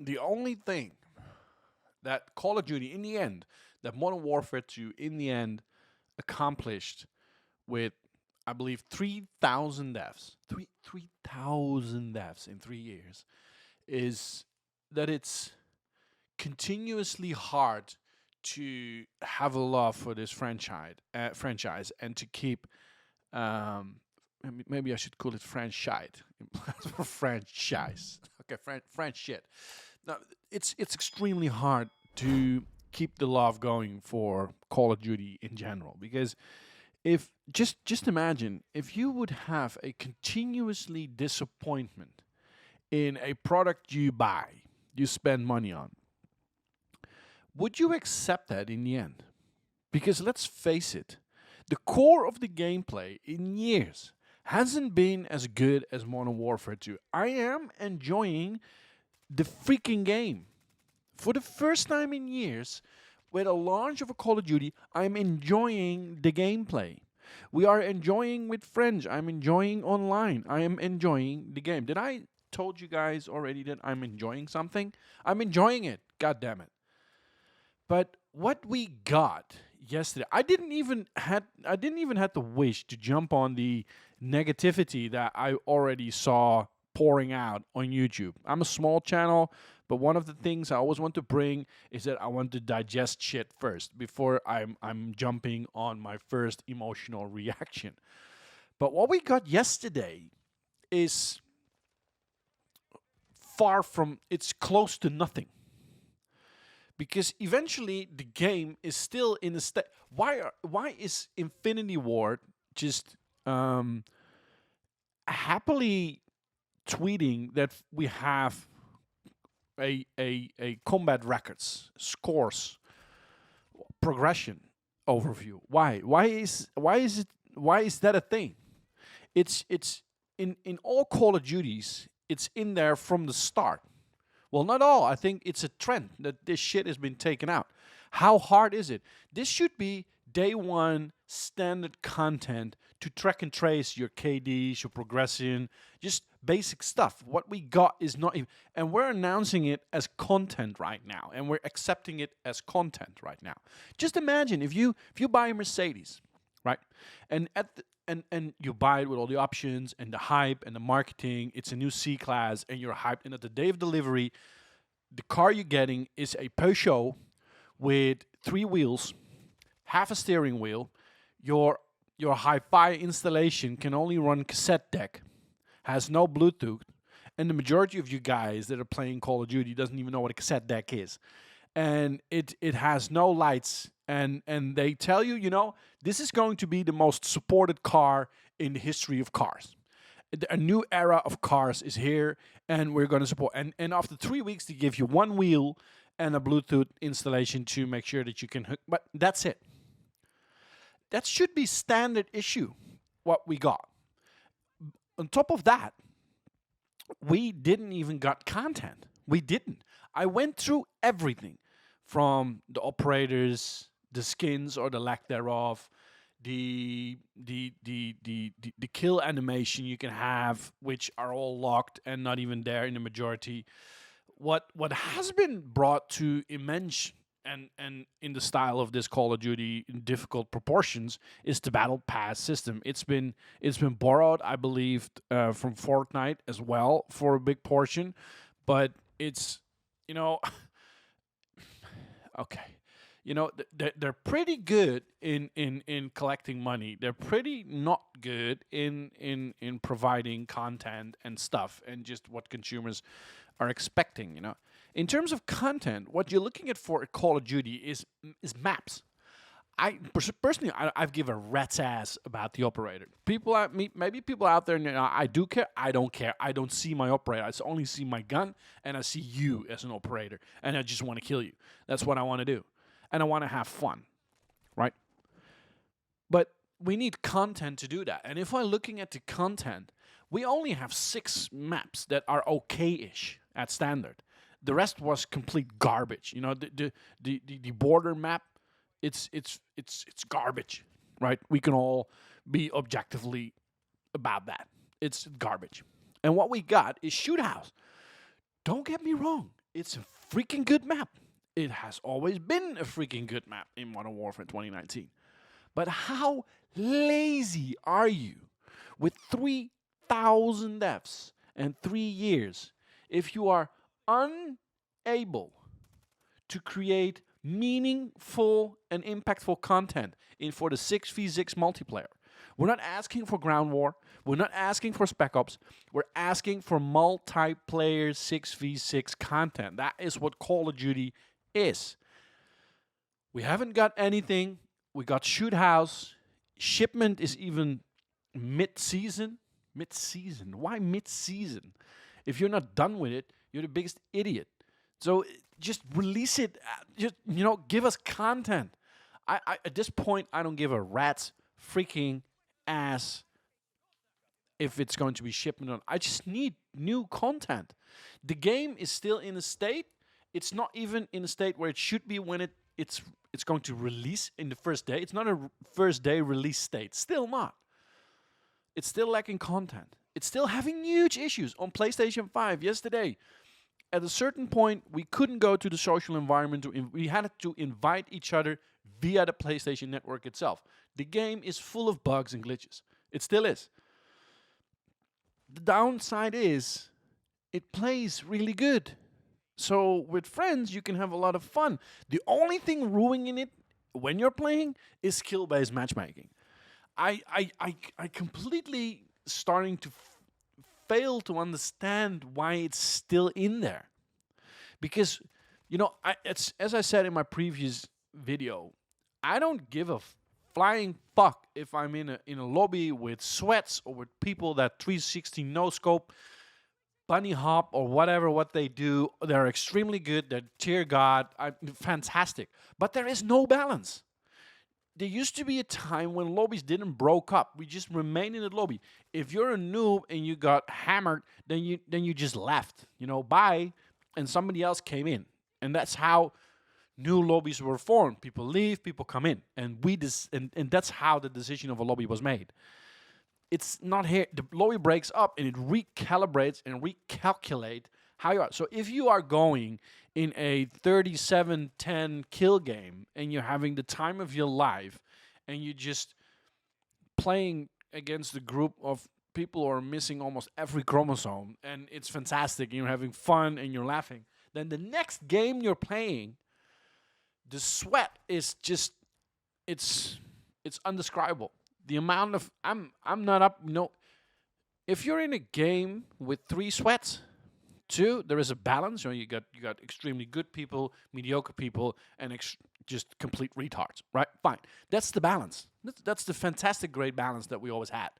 the only thing that Call of Duty, in the end, that Modern Warfare 2, in the end, accomplished with, I believe, 3,000 deaths, 3,000 deaths in 3 years, is that it's continuously hard to have a love for this franchise, and to keep. Maybe I should call it franchise. Franchise. Okay, French shit. Now, it's extremely hard to keep the love going for Call of Duty in general, because if just imagine if you would have a continuously disappointment in a product you buy, you spend money on, would you accept that in the end? Because let's face it, the core of the gameplay in years hasn't been as good as Modern Warfare 2. I am enjoying the freaking game. For the first time in years, with a launch of a Call of Duty, I'm enjoying the gameplay. We are enjoying with friends. I'm enjoying online. I am enjoying the game. Did I told you guys already that I'm enjoying something? I'm enjoying it. God damn it. But what we got yesterday, I didn't even have the wish to jump on the negativity that I already saw pouring out on YouTube. I'm a small channel, but one of the things I always want to bring is that I want to digest shit first before I'm jumping on my first emotional reaction. But what we got yesterday is far from, it's close to nothing, because eventually the game is still in a state. Why is Infinity Ward just happily tweeting that we have a combat records scores progression overview? Why is that a thing? It's in all Call of Duties, it's in there from the start. Well, not all. I think it's a trend that this shit has been taken out. How hard is it? This should be day one standard content to track and trace your KDs, your progression, just basic stuff. What we got is not even, and we're announcing it as content right now, and we're accepting it as content right now. Just imagine if you buy a Mercedes, right, and and you buy it with all the options and the hype and the marketing. It's a new C class, and you're hyped. And at the day of delivery, the car you're getting is a Peugeot with 3 wheels, half a steering wheel. Your hi-fi installation can only run cassette deck, has no Bluetooth, and the majority of you guys that are playing Call of Duty doesn't even know what a cassette deck is. And it has no lights, and they tell you, this is going to be the most supported car in the history of cars. A new era of cars is here, and we're going to support. And after 3 weeks, they give you 1 wheel and a Bluetooth installation to make sure that you can hook. But that's it. That should be standard issue, what we got. On top of that, we didn't even got content. We didn't. I went through everything from the operators, the skins or the lack thereof, the kill animation you can have, which are all locked and not even there in the majority. What has been brought to immense and in the style of this Call of Duty in difficult proportions is the battle pass system. It's been borrowed, I believe, from Fortnite as well for a big portion, but it's okay. They're pretty good in collecting money. They're pretty not good in providing content and stuff and just what consumers are expecting. In terms of content, what you're looking at for a Call of Duty is maps. Personally, I've given a rat's ass about the operator. Maybe people out there, I do care. I don't care. I don't see my operator. I only see my gun, and I see you as an operator, and I just want to kill you. That's what I want to do, and I want to have fun, right? But we need content to do that. And if I'm looking at the content, we only have 6 maps that are okay-ish at standard. The rest was complete garbage. The border map, it's garbage, right? We can all be objectively about that. It's garbage. And what we got is shootouts. Don't get me wrong. It's a freaking good map. It has always been a freaking good map in Modern Warfare 2019. But how lazy are you with 3,000 deaths and 3 years if you are unable to create meaningful and impactful content in for the 6v6 multiplayer? We're not asking for ground war. We're not asking for spec ops. We're asking for multiplayer 6v6 content. That is what Call of Duty is. We haven't got anything. We got Shoot House. Shipment is even mid-season. Mid-season. Why mid-season? If you're not done with it, you're the biggest idiot. So just release it. Just give us content. I at this point, I don't give a rat's freaking ass if it's going to be shipped or not. I just need new content. The game is still in a state. It's not even in a state where it should be when it's going to release in the first day. It's not a first day release state. Still not. It's still lacking content. It's still having huge issues on PlayStation 5 yesterday. At a certain point, we couldn't go to the social environment. We had to invite each other via the PlayStation Network itself. The game is full of bugs and glitches. It still is. The downside is it plays really good. So with friends, you can have a lot of fun. The only thing ruining it when you're playing is skill-based matchmaking. I completely starting to fail to understand why it's still in there. Because, it's as I said in my previous video, I don't give a flying fuck if I'm in a lobby with sweats or with people that 360 no scope, bunny hop or whatever what they do. They're extremely good. They're tier god, fantastic. But there is no balance. There used to be a time when lobbies didn't broke up. We just remained in the lobby. If you're a noob and you got hammered, then you just left. Bye, and somebody else came in, and that's how new lobbies were formed. People leave, people come in, and and that's how the decision of a lobby was made. It's not here. The lobby breaks up and it recalibrates and recalculate how you are. So if you are going in a 37-10 kill game and you're having the time of your life and you're just playing against a group of people who are missing almost every chromosome and it's fantastic and you're having fun and you're laughing, then the next game you're playing, the sweat is just, it's undescribable. The amount of I'm not up. If you're in a game with 3 sweats, 2, there is a balance. You got extremely good people, mediocre people, and just complete retards. Right? Fine. That's the balance. That's the fantastic, great balance that we always had.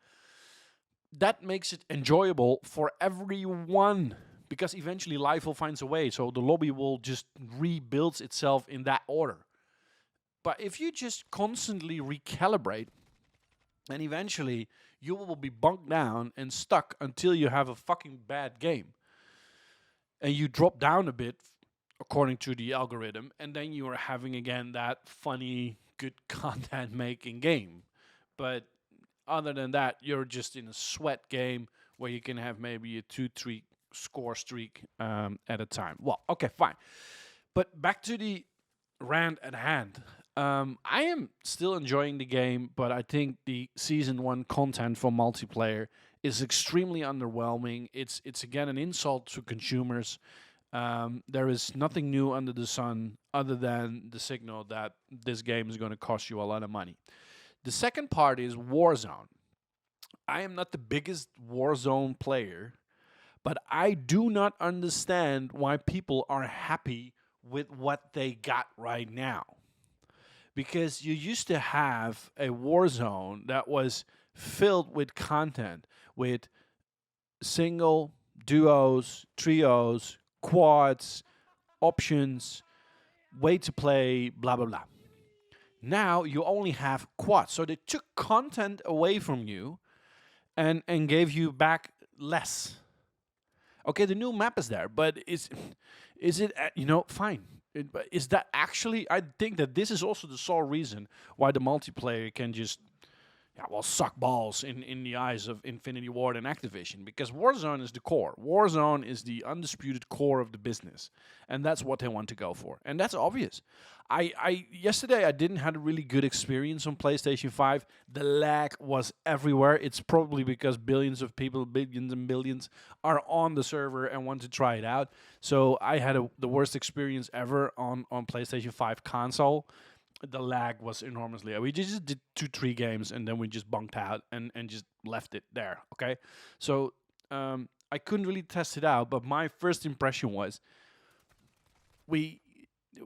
That makes it enjoyable for everyone because eventually life will find a way. So the lobby will just rebuild itself in that order. But if you just constantly recalibrate, and eventually you will be bunked down and stuck until you have a fucking bad game. And you drop down a bit according to the algorithm, and then you are having again that funny, good content making game. But other than that, you're just in a sweat game where you can have maybe a 2-3 score streak at a time. Well, okay, fine. But back to the rant at hand. I am still enjoying the game, but I think the Season 1 content for multiplayer is extremely underwhelming. It's again an insult to consumers. There is nothing new under the sun other than the signal that this game is going to cost you a lot of money. The second part is Warzone. I am not the biggest Warzone player, but I do not understand why people are happy with what they got right now. Because you used to have a Warzone that was filled with content, with single, duos, trios, quads, options, way to play, blah, blah, blah. Now you only have quads. So they took content away from you and gave you back less. Okay, the new map is there, but is it, fine. But is that actually, I think that this is also the sole reason why the multiplayer can just yeah, well, suck balls in the eyes of Infinity Ward and Activision, because Warzone is the core. Warzone is the undisputed core of the business, and that's what they want to go for, and that's obvious. I yesterday I didn't have a really good experience on PlayStation 5. The lag was everywhere. It's probably because billions of people, billions and billions, are on the server and want to try it out. So I had the worst experience ever on PlayStation 5 console. The lag was enormously. We just did 2-3 games and then we just bunked out and just left it there. Okay, so I couldn't really test it out, but my first impression was,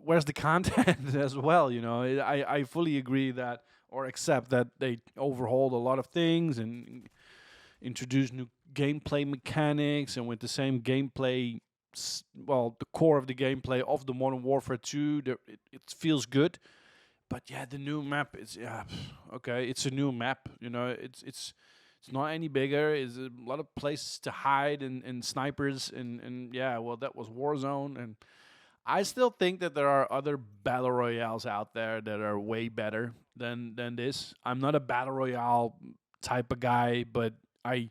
where's the content as well? You know, I fully agree that, or accept that, they overhauled a lot of things and introduced new gameplay mechanics, and with the same gameplay, well, the core of the gameplay of the Modern Warfare 2, it feels good. But yeah, the new map is, yeah, okay. It's a new map, you know. It's not any bigger. It's a lot of places to hide and snipers and yeah. Well, that was Warzone, and I still think that there are other battle royales out there that are way better than this. I'm not a battle royale type of guy, but I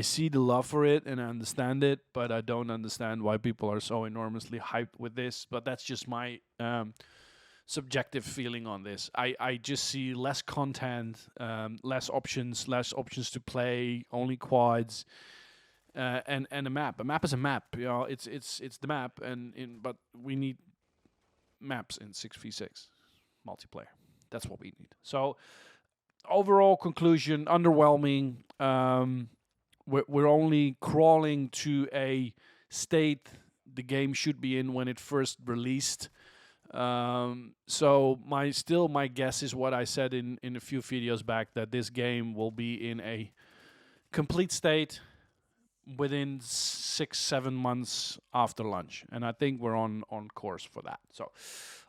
see the love for it and I understand it, but I don't understand why people are so enormously hyped with this. But that's just my subjective feeling on this. I just see less content, less options to play, only quads, and a map. A map is a map. You know, it's the map, but we need maps in 6v6 multiplayer. That's what we need. So overall conclusion: underwhelming. We're only crawling to a state the game should be in when it first released. So my guess is what I said in a few videos back, that this game will be in a complete state within 6-7 months after launch, and I think we're on course for that. So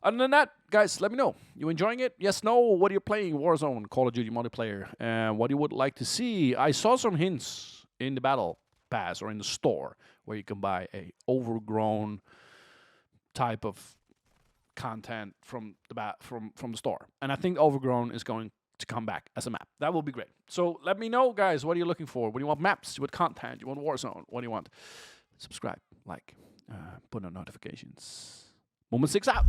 other than that, guys, let me know, you enjoying it? Yes, no? What are you playing? Warzone, Call of Duty multiplayer, and what you would like to see? I saw some hints in the battle pass or in the store where you can buy a overgrown type of content from the store, and I think overgrown is going to come back as a map. That will be great. So let me know, guys, what are you looking for? What do you want? Maps? You want content? You want Warzone? What do you want? Subscribe, like, put on notifications. Moment 6 out.